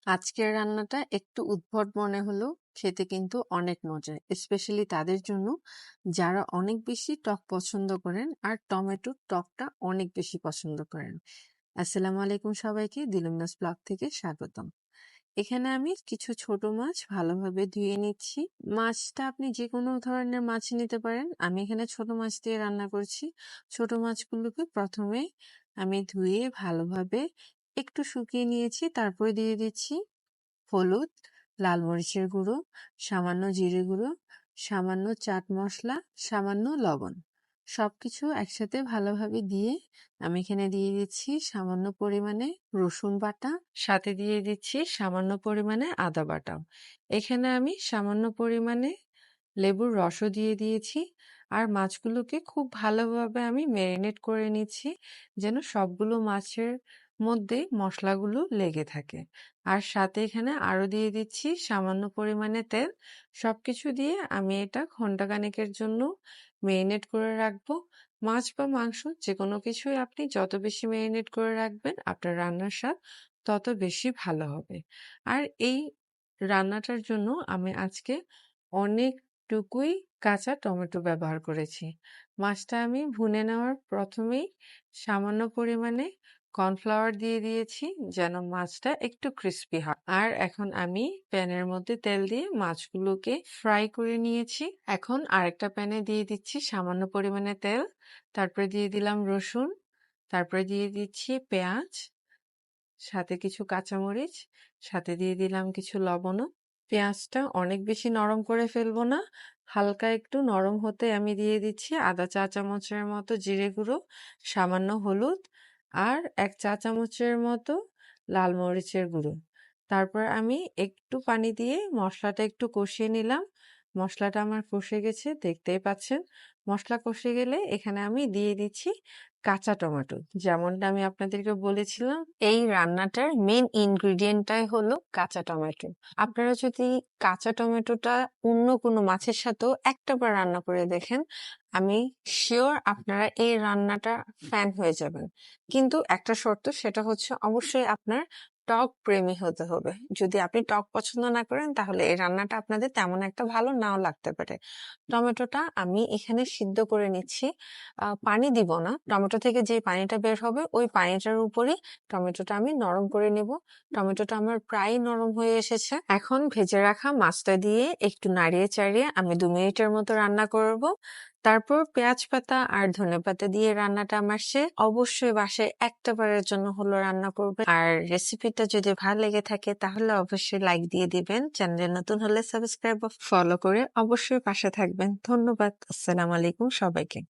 আজকের রান্নাটা একটু উদ্ভট মনে হলেও খেতে কিন্তু অনেক মজার, স্পেশালি তাদের জন্য যারা অনেক বেশি টক পছন্দ করেন আর টমেটোর টকটা অনেক বেশি পছন্দ করেন। আসসালামু আলাইকুম সবাইকে, দিলুমিনাস ব্লগ থেকে স্বাগতম। এখানে আমি কিছু ছোট মাছ ভালোভাবে ধুয়ে নিচ্ছি। মাছটা আপনি যে কোনো ধরনের মাছ নিতে পারেন, আমি এখানে ছোট মাছ দিয়ে রান্না করছি। ছোট মাছগুলোকে প্রথমে আমি ধুয়ে ভালোভাবে একটু শুকিয়ে নিয়েছি, তারপরে দিয়ে দিচ্ছি হলুদ, লাল মরিচের গুঁড়ো, সামান্য জিরে গুঁড়ো, সামান্য চাট মশলা, সামান্য লবণ। সবকিছু একসাথে ভালোভাবে দিয়ে আমি এখানে দিয়ে দিচ্ছি সামান্য পরিমাণে রসুন বাটা, সাথে দিয়ে দিচ্ছি সামান্য পরিমাণে আদা বাটা। এখানে আমি সামান্য পরিমাণে লেবুর রসও দিয়ে দিয়েছি। আর মাছগুলোকে খুব ভালোভাবে আমি ম্যারিনেট করে নিচ্ছি, যেন সবগুলো মাছের মধ্যে মশলাগুলো লেগে থাকে। আর সাথে এখানে আরো দিয়ে দিচ্ছি সামান্য পরিমাণে তেল। সবকিছু দিয়ে আমি এটা ঘন্টাখানেকের জন্য ম্যারিনেট করে রাখবো। মাছ বা মাংস যে কোনো কিছুই আপনি যত বেশি ম্যারিনেট করে রাখবেন, আপনার রান্নার স্বাদ তত বেশি ভালো হবে। আর এই রান্নাটার জন্য আমি আজকে অনেকটুকুই কাঁচা টমেটো ব্যবহার করেছি। মাছটা আমি ভুনে নেওয়ার প্রথমেই সামান্য পরিমাণে কর্নফ্লাওয়ার দিয়ে দিয়েছি, যেন মাছটা একটু ক্রিস্পি হয়। আর এখন আমি প্যানের মধ্যে তেল দিয়ে মাছগুলোকে ফ্রাই করে নিয়েছি। এখন আরেকটা প্যানে দিয়ে দিচ্ছি সামান্য পরিমাণে তেল, তারপরে দিয়ে দিলাম রসুন, তারপরে দিয়ে দিচ্ছি পেঁয়াজ, সাথে কিছু কাঁচামরিচ, সাথে দিয়ে দিলাম কিছু লবণও। পেঁয়াজটা অনেক বেশি নরম করে ফেলবো না, হালকা একটু নরম হতে আমি দিয়ে দিচ্ছি আধা চা চামচের মতো জিরে গুঁড়ো, সামান্য হলুদ আর 1 চা চামচের মতো লাল মরিচের গুঁড়ো। তারপর আমি একটু পানি দিয়ে মশলাটা একটু কষিয়ে নিলাম। মশলাটা আমার কষে গেছে, দেখতেই পাচ্ছেন। মশলা কষে গেলে এখানে আমি দিয়ে দিচ্ছি কাঁচা টমেটো। যেমনটা আমি আপনাদেরকে বলেছিলাম, এই রান্নাটার মেন ইনগ্রিডিয়েন্টটাই হলো কাঁচা টমেটো। আপনারা যদি কাঁচা টমেটোটা অন্য কোনো মাছের সাথেও একটাবার রান্না করে দেখেন, আমি শিওর আপনারা এই রান্নাটা ফ্যান হয়ে যাবেন। কিন্তু একটা শর্ত, সেটা হচ্ছে অবশ্যই আপনার টক প্রেমী হতে হবে। যদি আপনি টক পছন্দ না করেন, তাহলে এই রান্নাটা আপনাদের তেমন একটা ভালো নাও লাগতে পারে। টমেটোটা আমি এখানে সিদ্ধ করে নিচ্ছি, পানি দিব না। টমেটো থেকে যে পানিটা বের হবে, ওই পানিটার উপরই টমেটোটা আমি নরম করে নেব। টমেটোটা আমার প্রায় নরম হয়ে এসেছে। এখন ভেজে রাখা মাছটা দিয়ে একটু নাড়িয়ে চাড়িয়ে আমি 2 মিনিটের মতো রান্না করব। তারপর পেঁয়াজ পাতা আর ধনেপাতা দিয়ে রান্নাটা আমার শেষ। অবশ্যই বাসায় একটা বারের জন্য হলো রান্না করবেন। আর রেসিপিটা যদি ভালো লেগে থাকে, তাহলে অবশ্যই লাইক দিয়ে দিবেন। চ্যানেলে নতুন হলে সাবস্ক্রাইব ও ফলো করে অবশ্যই পাশে থাকবেন। ধন্যবাদ। আসসালামু আলাইকুম সবাইকে।